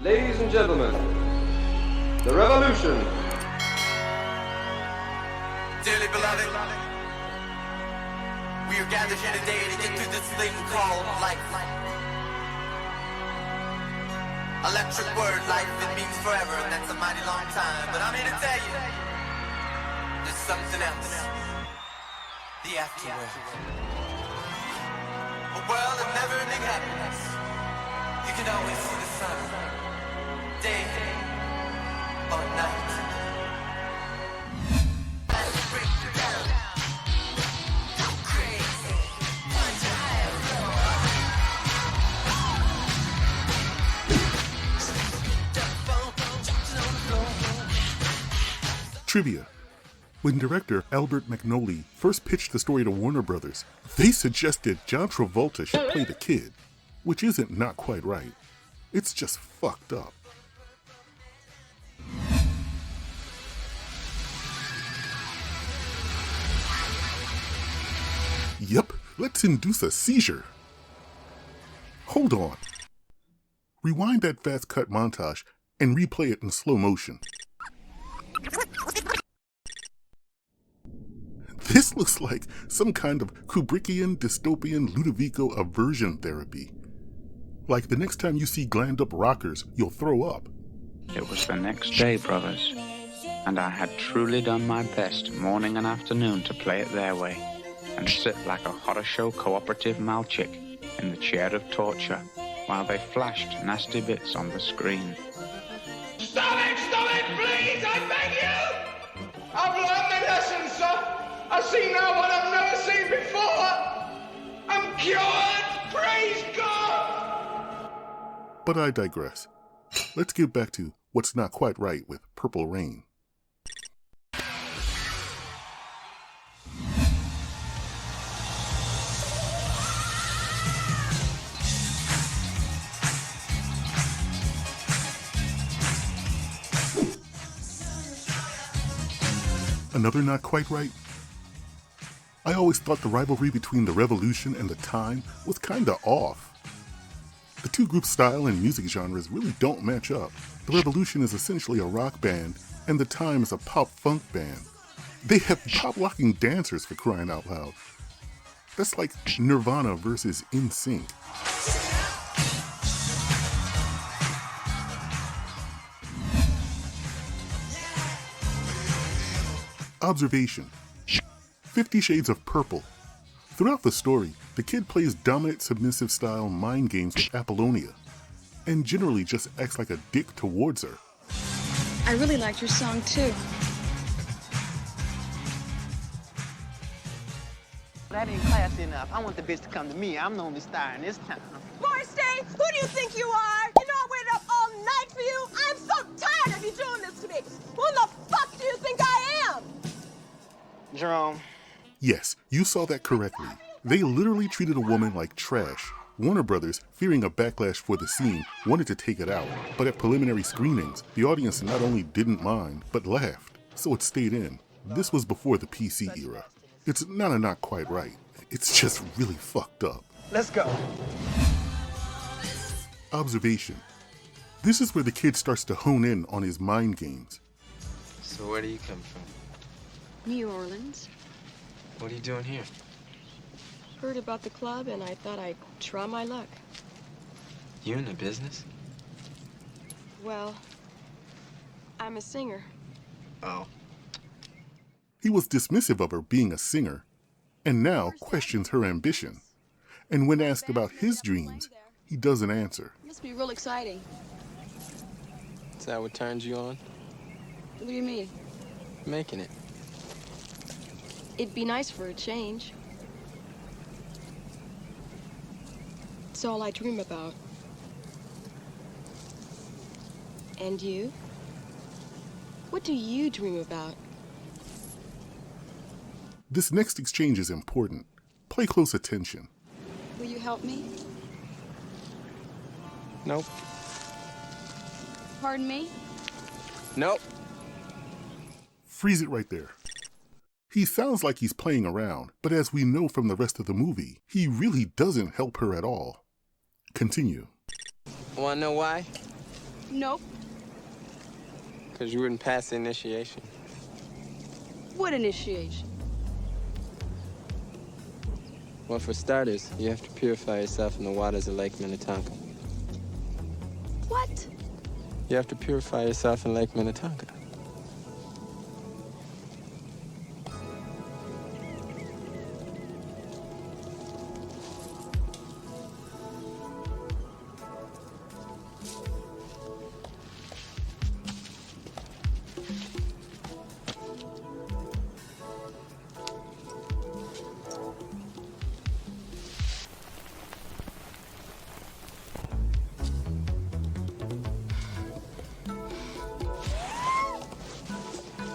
Ladies and gentlemen, the revolution. Dearly beloved, we are gathered here today to get through this thing called life. Electric word, life, it means forever, and that's a mighty long time. But I'm here to tell you, there's something else. The afterworld. A world of never-ending happiness. You can always see the sun, day or night. Trivia. When director Albert McNolly first pitched the story to Warner Brothers, they suggested John Travolta should play the kid, which isn't not quite right. It's just fucked up. Yep, let's induce a seizure. Hold on. Rewind that fast cut montage and replay it in slow motion. This looks like some kind of Kubrickian dystopian Ludovico aversion therapy. Like the next time you see glammed-up rockers, you'll throw up. It was the next day, brothers, and I had truly done my best morning and afternoon to play it their way and sit like a horror show cooperative malchick in the chair of torture while they flashed nasty bits on the screen. Stop it, please, I beg you! I've learned my lesson, sir. I see now what I've never seen before. I'm cured, praise God! But I digress. Let's get back to what's not quite right with Purple Rain. Another not quite right? I always thought the rivalry between the Revolution and the Time was kinda off. The two groups' style and music genres really don't match up. The Revolution is essentially a rock band, and the Time is a pop-funk band. They have pop-locking dancers, for crying out loud. That's like Nirvana versus NSYNC. Observation. 50 Shades of Purple. Throughout the story, the kid plays dominant submissive style mind games with Apollonia, and generally just acts like a dick towards her. I really liked your song too. That ain't classy enough. I want the bitch to come to me. I'm the only star in this town. Morrissey, who do you think you are? You know I waited up all night for you. I'm so tired of you doing this to me. Who the fuck do you think I am? Jerome. Yes, you saw that correctly. They literally treated a woman like trash. Warner Brothers, fearing a backlash for the scene, wanted to take it out. But at preliminary screenings, the audience not only didn't mind, but laughed. So it stayed in. This was before the PC era. It's not quite right. It's just really fucked up. Let's go. Observation. This is where the kid starts to hone in on his mind games. So where do you come from? New Orleans. What are you doing here? Heard about the club and I thought I'd try my luck. You in the business? Well, I'm a singer. Oh. He was dismissive of her being a singer, and now questions her ambition. And when asked about his dreams, he doesn't answer. Must be real exciting. Is that what turns you on? What do you mean? Making it. It'd be nice for a change. It's all I dream about. And you? What do you dream about? This next exchange is important. Pay close attention. Will you help me? Nope. Pardon me? Nope. Freeze it right there. He sounds like he's playing around, but as we know from the rest of the movie, he really doesn't help her at all. Continue. Wanna know why? Nope. Because you wouldn't pass the initiation. What initiation? Well, for starters, you have to purify yourself in the waters of Lake Minnetonka. What? You have to purify yourself in Lake Minnetonka.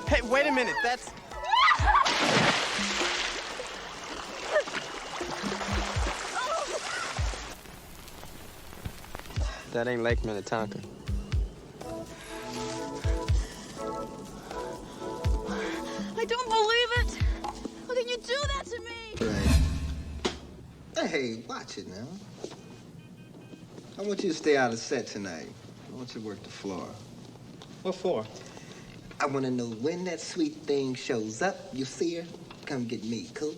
Hey, wait a minute, that's... That ain't Lake Minnetonka. I don't believe it! How can you do that to me? Right. Hey, watch it now. I want you to stay out of set tonight. I want you to work the floor. What for? I want to know when that sweet thing shows up, you see her, come get me, cool?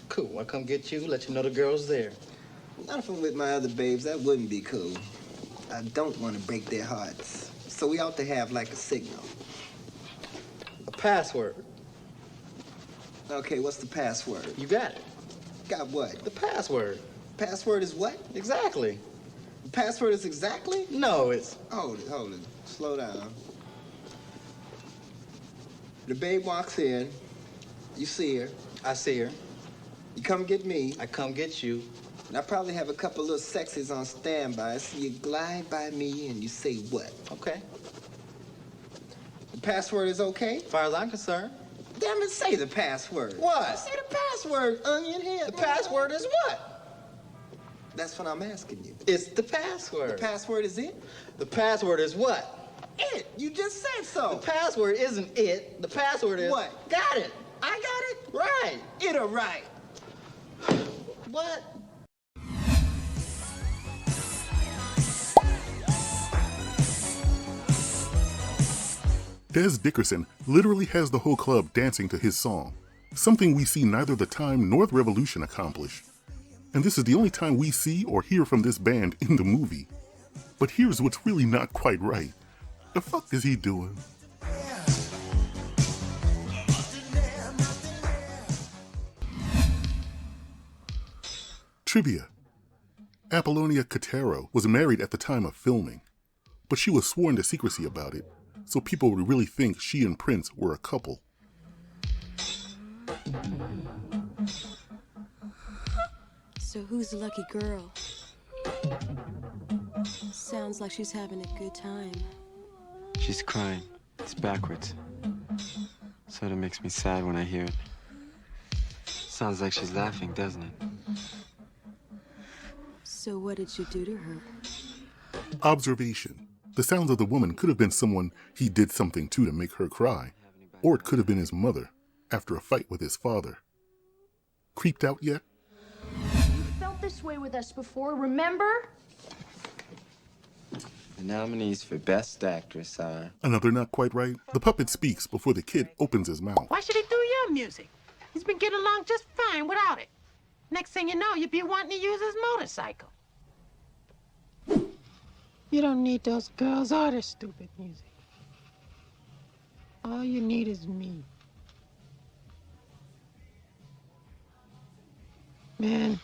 Cool, I'll come get you, let you know the girl's there. Not if I'm with my other babes, that wouldn't be cool. I don't want to break their hearts. So we ought to have like a signal. A password. Okay, what's the password? You got it. Got what? The password. Password is what? Exactly. The password is exactly? No, it's... Hold it. Slow down. The babe walks in. You see her. I see her. You come get me. I come get you. And I probably have a couple little sexies on standby. So you glide by me and you say what? Okay. The password is okay? As far as I'm concerned. Damn it, say the password. What? Say the password, onion head. The password is what? That's what I'm asking you. It's the password. The password is it? The password is what? It. You just said so. The password isn't it. The password is... What? Got it. I got it? Right. It or right? What? Des Dickerson literally has the whole club dancing to his song, something we see neither the Time nor the Revolution accomplish. And this is the only time we see or hear from this band in the movie. But here's what's really not quite right. The fuck is he doing? Trivia. Apollonia Kotero was married at the time of filming, but she was sworn to secrecy about it, so people would really think she and Prince were a couple. So who's the lucky girl? Sounds like she's having a good time. She's crying. It's backwards. Sort of makes me sad when I hear it. Sounds like she's laughing, doesn't it? So what did you do to her? Observation. The sounds of the woman could have been someone he did something to make her cry, or it could have been his mother after a fight with his father. Creeped out yet? You felt this way with us before, remember? The nominees for Best Actress are... Another not quite right. The puppet speaks before the kid opens his mouth. Why should he do your music? He's been getting along just fine without it. Next thing you know, you'll be wanting to use his motorcycle. You don't need those girls or their stupid music. All you need is me. Man,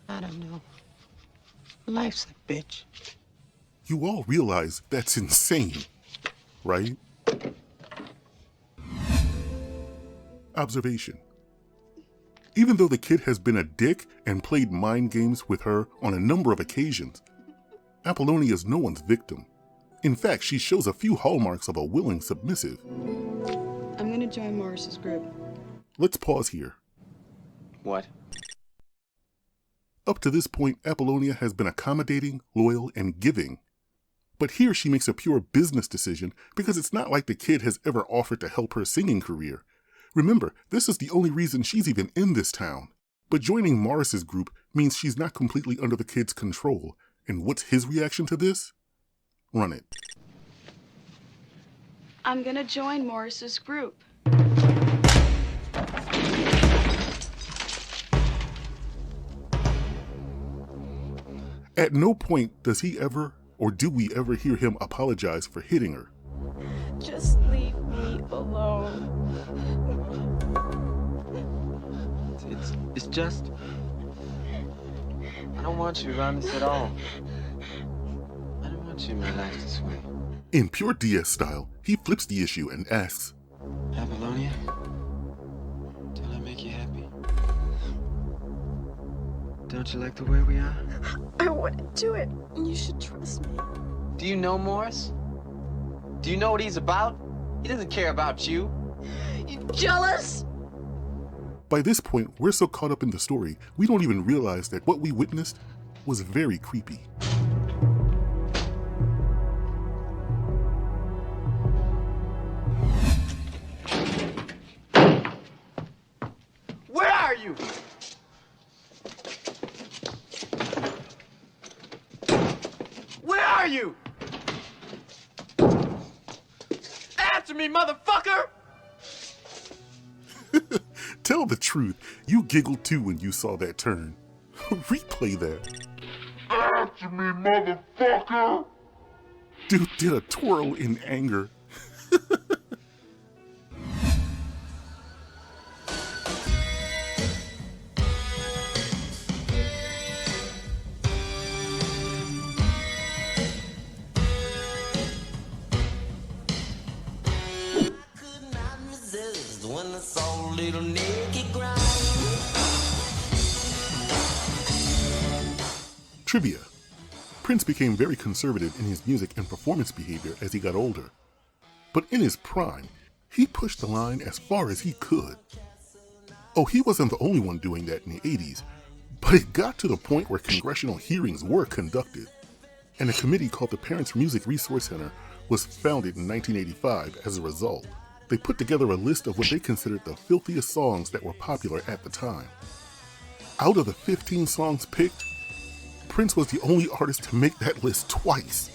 I don't know. Life's a bitch. You all realize that's insane, right? Observation. Even though the kid has been a dick and played mind games with her on a number of occasions, Apollonia is no one's victim. In fact, she shows a few hallmarks of a willing submissive. I'm gonna join Morris's group. Let's pause here. What? Up to this point, Apollonia has been accommodating, loyal, and giving. But here she makes a pure business decision because it's not like the kid has ever offered to help her singing career. Remember, this is the only reason she's even in this town. But joining Morris's group means she's not completely under the kid's control. And what's his reaction to this? Run it. I'm gonna join Morris's group. At no point does he ever, or do we ever hear him apologize for hitting her. Just leave me alone. It's just... I don't want you around this at all. I don't want you in my life this way. In pure DS style, he flips the issue and asks, Apollonia? Don't I make you happy? Don't you like the way we are? I wouldn't do it. You should trust me. Do you know Morris? Do you know what he's about? He doesn't care about you. You jealous? By this point, we're so caught up in the story, we don't even realize that what we witnessed was very creepy. Where are you? Where are you? Answer me, motherfucker! Tell the truth, you giggled too when you saw that turn. Replay that. Answer me, motherfucker! Dude did a twirl in anger. Trivia. Prince became very conservative in his music and performance behavior as he got older. But in his prime, he pushed the line as far as he could. Oh, he wasn't the only one doing that in the 80s, but it got to the point where congressional hearings were conducted, and a committee called the Parents Music Resource Center was founded in 1985 as a result. They put together a list of what they considered the filthiest songs that were popular at the time. Out of the 15 songs picked, Prince was the only artist to make that list twice.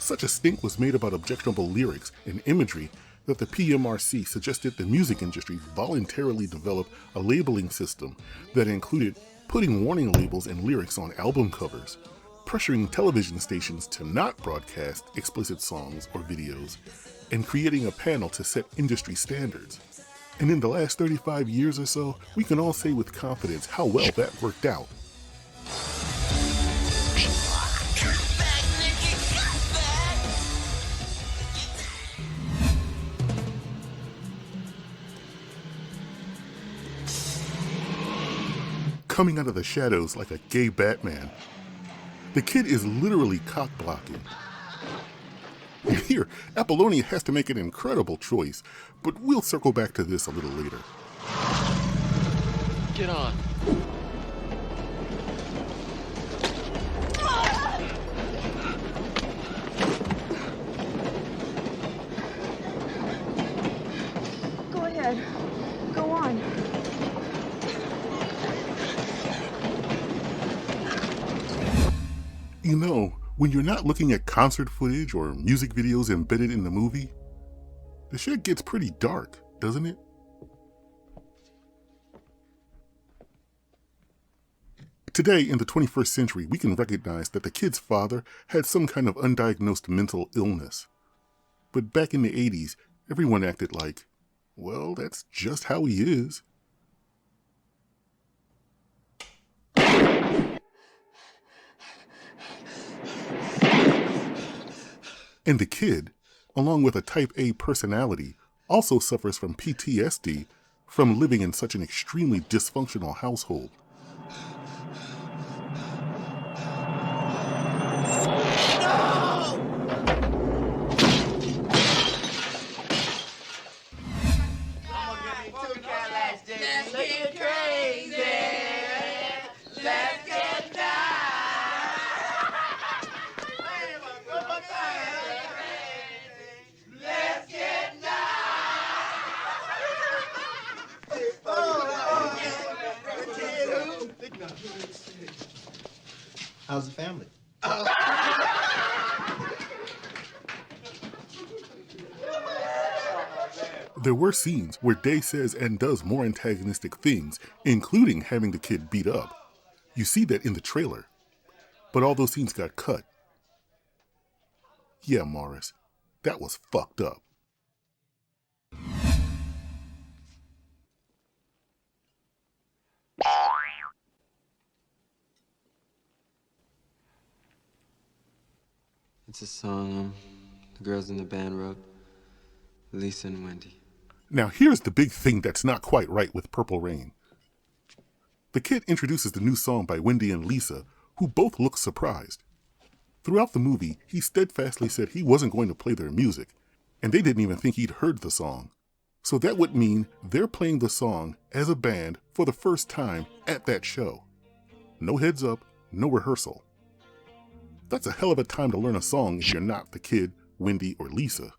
Such a stink was made about objectionable lyrics and imagery that the PMRC suggested the music industry voluntarily develop a labeling system that included putting warning labels and lyrics on album covers, pressuring television stations to not broadcast explicit songs or videos, and creating a panel to set industry standards. And in the last 35 years or so, we can all say with confidence how well that worked out. Coming out of the shadows like a gay Batman, the kid is literally cock-blocking. And here, Apollonia has to make an incredible choice, but we'll circle back to this a little later. Get on. Go ahead. Go on. You know, when you're not looking at concert footage or music videos embedded in the movie, the shit gets pretty dark, doesn't it? Today, in the 21st century, we can recognize that the kid's father had some kind of undiagnosed mental illness. But back in the 80s, everyone acted like, well, that's just how he is. And the kid, along with a type A personality, also suffers from PTSD from living in such an extremely dysfunctional household. There were scenes where Day says and does more antagonistic things, including having the kid beat up. You see that in the trailer. But all those scenes got cut. Yeah, Morris, that was fucked up. It's a song the girls in the band wrote, Lisa and Wendy. Now here's the big thing that's not quite right with Purple Rain. The kid introduces the new song by Wendy and Lisa, who both look surprised. Throughout the movie, he steadfastly said he wasn't going to play their music, and they didn't even think he'd heard the song. So that would mean they're playing the song as a band for the first time at that show. No heads up, no rehearsal. That's a hell of a time to learn a song if you're not the kid, Wendy, or Lisa.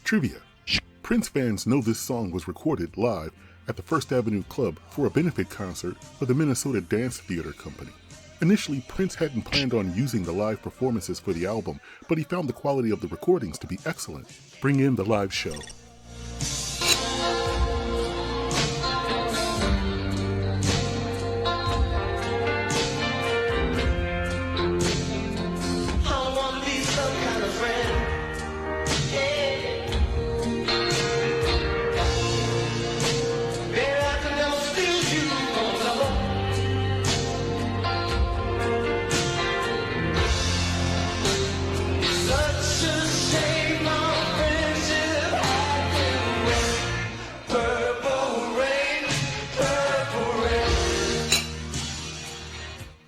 Trivia. Prince fans know this song was recorded live at the First Avenue Club for a benefit concert for the Minnesota Dance Theater Company. Initially, Prince hadn't planned on using the live performances for the album, but he found the quality of the recordings to be excellent. Bring in the live show.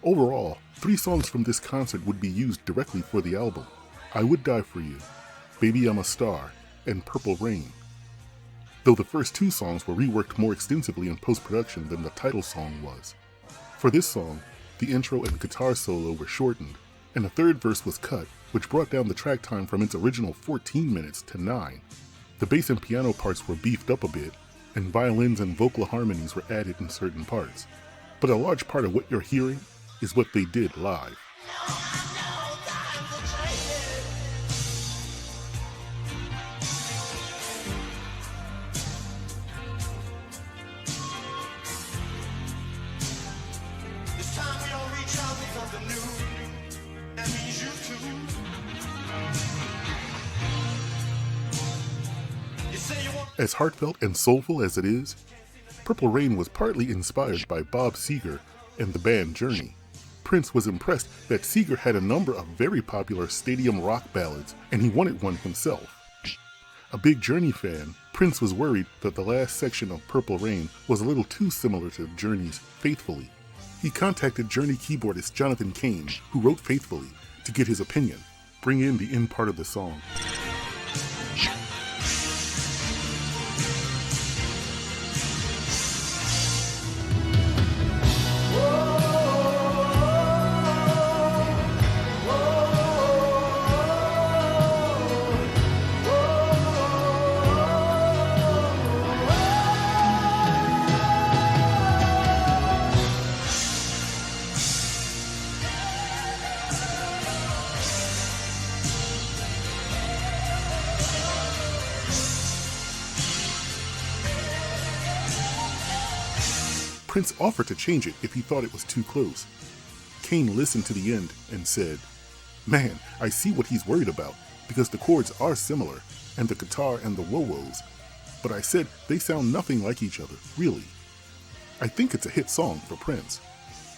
Overall, 3 songs from this concert would be used directly for the album: I Would Die For You, Baby I'm a Star, and Purple Rain. Though the first 2 songs were reworked more extensively in post-production than the title song was. For this song, the intro and guitar solo were shortened, and a 3rd verse was cut, which brought down the track time from its original 14 minutes to 9. The bass and piano parts were beefed up a bit, and violins and vocal harmonies were added in certain parts. But a large part of what you're hearing is what they did live. This time we don't reach out with something new. That means you too. You say you want. As heartfelt and soulful as it is, Purple Rain was partly inspired by Bob Seger and the band Journey. Prince was impressed that Seger had a number of very popular stadium rock ballads, and he wanted one himself. A big Journey fan, Prince was worried that the last section of Purple Rain was a little too similar to Journey's Faithfully. He contacted Journey keyboardist Jonathan Cain, who wrote Faithfully, to get his opinion. Bring in the end part of the song. Prince offered to change it if he thought it was too close. Cain listened to the end and said, "Man, I see what he's worried about, because the chords are similar, and the guitar and the wah-wahs, but I said they sound nothing like each other, really. I think it's a hit song for Prince."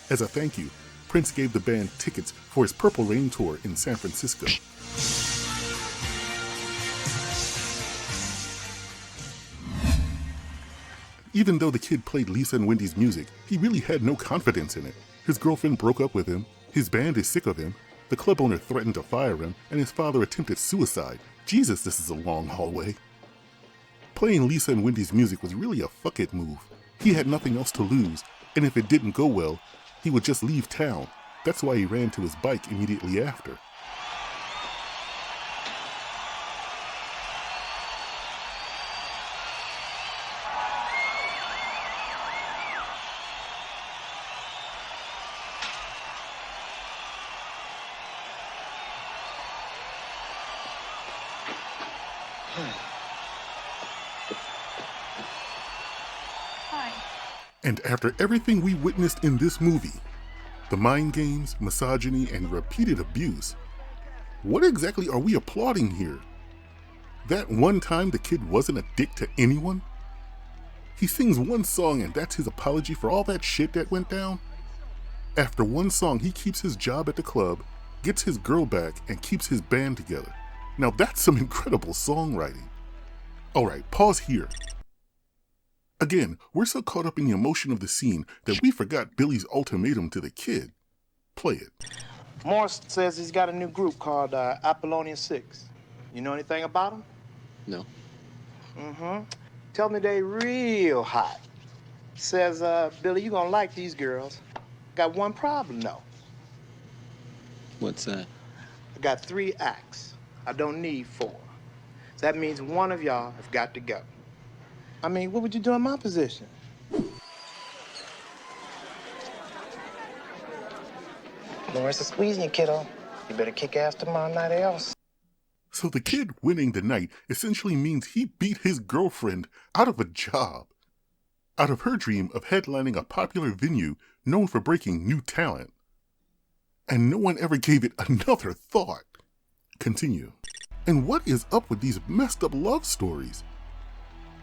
As a thank you, Prince gave the band tickets for his Purple Rain tour in San Francisco. Even though the kid played Lisa and Wendy's music, he really had no confidence in it. His girlfriend broke up with him, His band is sick of him, the club owner threatened to fire him, and his father attempted suicide. Jesus, this is a long hallway. Playing Lisa and Wendy's music was really a fuck it move. He had nothing else to lose, and if it didn't go well, he would just leave town. That's why he ran to his bike immediately after. And after everything we witnessed in this movie, the mind games, misogyny, and repeated abuse, what exactly are we applauding here? That one time the kid wasn't a dick to anyone? He sings one song and that's his apology for all that shit that went down? After one song, he keeps his job at the club, gets his girl back, and keeps his band together. Now that's some incredible songwriting. Alright, pause here. Again, we're so caught up in the emotion of the scene that we forgot Billy's ultimatum to the kid. Play it. Morris says he's got a new group called Apollonia 6. You know anything about them? No. Tell me they real hot. Says, Billy, you gonna like these girls. Got one problem, though. What's that? I got 3 acts. I don't need 4. So that means one of y'all have got to go. I mean, what would you do in my position? Morris is squeezing you, kiddo. You better kick ass tomorrow night else. So the kid winning the night essentially means he beat his girlfriend out of a job. Out of her dream of headlining a popular venue known for breaking new talent. And no one ever gave it another thought. Continue. And what is up with these messed up love stories?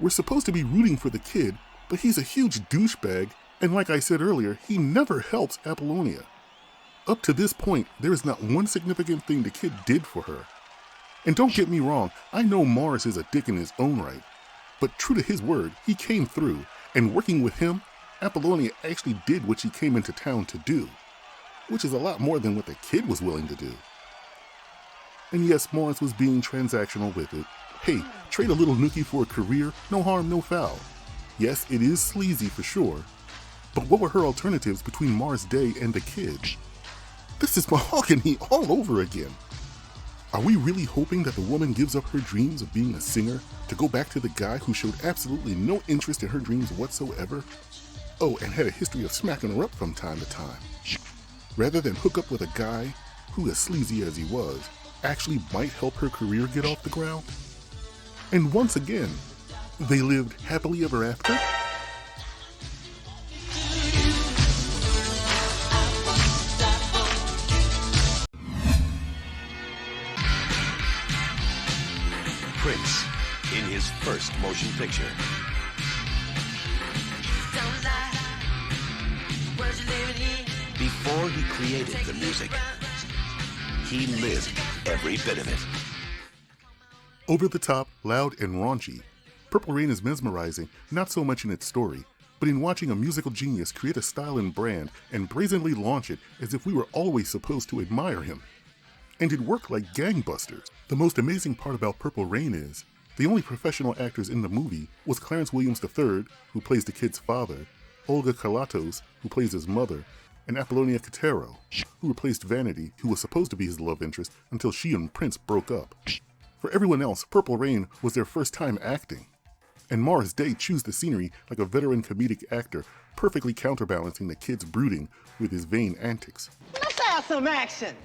We're supposed to be rooting for the kid, but he's a huge douchebag, and like I said earlier, he never helps Apollonia. Up to this point, there is not one significant thing the kid did for her. And don't get me wrong, I know Morris is a dick in his own right, but true to his word, he came through, and working with him, Apollonia actually did what she came into town to do, which is a lot more than what the kid was willing to do. And yes, Morris was being transactional with it. Hey, trade a little nookie for a career, no harm, no foul. Yes, it is sleazy for sure, but what were her alternatives between Mars Day and the kid? This is mahogany all over again. Are we really hoping that the woman gives up her dreams of being a singer to go back to the guy who showed absolutely no interest in her dreams whatsoever? Oh, and had a history of smacking her up from time to time. Rather than hook up with a guy who, as sleazy as he was, actually might help her career get off the ground? And once again, they lived happily ever after? Prince in his first motion picture. Before he created the music, he lived every bit of it. Over the top, loud, and raunchy, Purple Rain is mesmerizing not so much in its story, but in watching a musical genius create a style and brand and brazenly launch it as if we were always supposed to admire him. And it worked like gangbusters. The most amazing part about Purple Rain is, the only professional actors in the movie was Clarence Williams III, who plays the kid's father, Olga Kalatos, who plays his mother, and Apollonia Kotero, who replaced Vanity, who was supposed to be his love interest until she and Prince broke up. For everyone else, Purple Rain was their first time acting. And Morris Day chews the scenery like a veteran comedic actor, perfectly counterbalancing the kid's brooding with his vain antics. Let's have some action.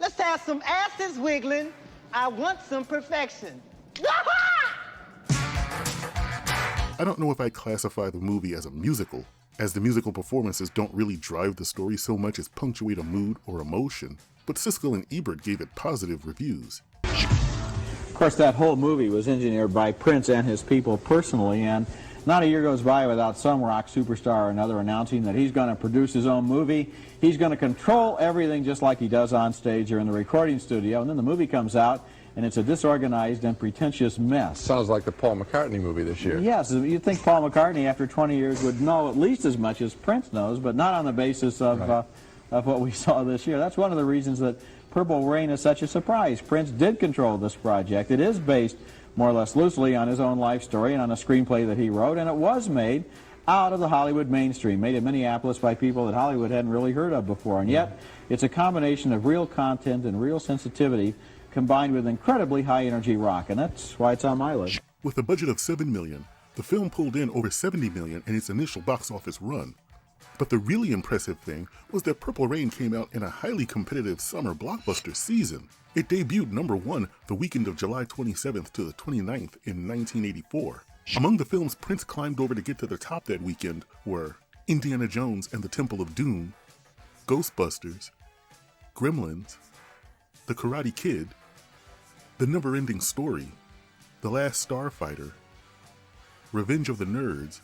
Let's have some asses wiggling. I want some perfection. I don't know if I'd classify the movie as a musical, as the musical performances don't really drive the story so much as punctuate a mood or emotion, but Siskel and Ebert gave it positive reviews. Of course, that whole movie was engineered by Prince and his people personally, and not a year goes by without some rock superstar or another announcing that he's going to produce his own movie. He's going to control everything just like he does on stage or in the recording studio, and then the movie comes out, and it's a disorganized and pretentious mess. Sounds like the Paul McCartney movie this year. Yes, you'd think Paul McCartney, after 20 years, would know at least as much as Prince knows, but not on the basis of of what we saw this year. That's one of the reasons that Purple Rain is such a surprise. Prince did control this project. It is based more or less loosely on his own life story and on a screenplay that he wrote, and it was made out of the Hollywood mainstream, made in Minneapolis by people that Hollywood hadn't really heard of before. And yet, it's a combination of real content and real sensitivity combined with incredibly high-energy rock, and that's why it's on my list. With a budget of $7 million, the film pulled in over $70 million in its initial box office run. But the really impressive thing was that Purple Rain came out in a highly competitive summer blockbuster season. It debuted #1 the weekend of July 27th to the 29th in 1984. Among the films Prince climbed over to get to the top that weekend were Indiana Jones and the Temple of Doom, Ghostbusters, Gremlins, The Karate Kid, The Never-Ending Story, The Last Starfighter, Revenge of the Nerds,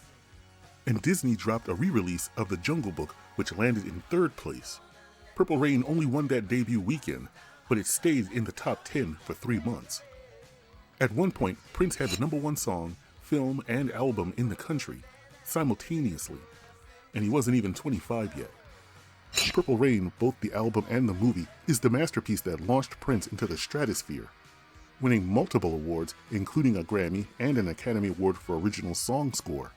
and Disney dropped a re-release of The Jungle Book, which landed in 3rd place. Purple Rain only won that debut weekend, but it stayed in the top 10 for 3 months. At one point, Prince had the #1 song, film, and album in the country, simultaneously, and he wasn't even 25 yet. Purple Rain, both the album and the movie, is the masterpiece that launched Prince into the stratosphere, winning multiple awards, including a Grammy and an Academy Award for Original Song Score.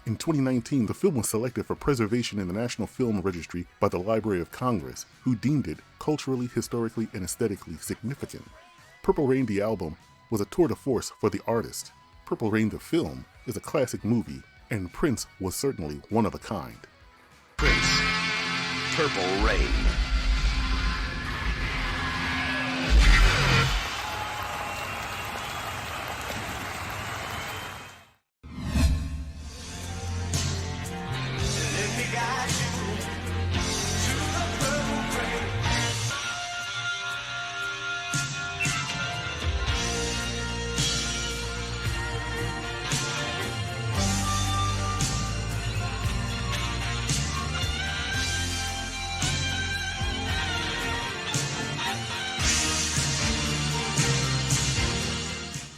In 2019, the film was selected for preservation in the National Film Registry by the Library of Congress, who deemed it culturally, historically, and aesthetically significant. Purple Rain, the album, was a tour de force for the artist. Purple Rain, the film, is a classic movie, and Prince was certainly one of a kind. Prince, Purple Rain.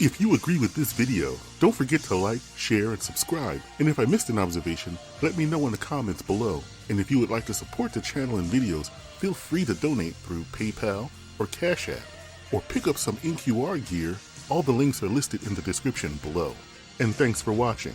If you agree with this video, don't forget to like, share, and subscribe. And if I missed an observation, let me know in the comments below. And if you would like to support the channel and videos, feel free to donate through PayPal or Cash App, or pick up some NQR gear. All the links are listed in the description below. And thanks for watching.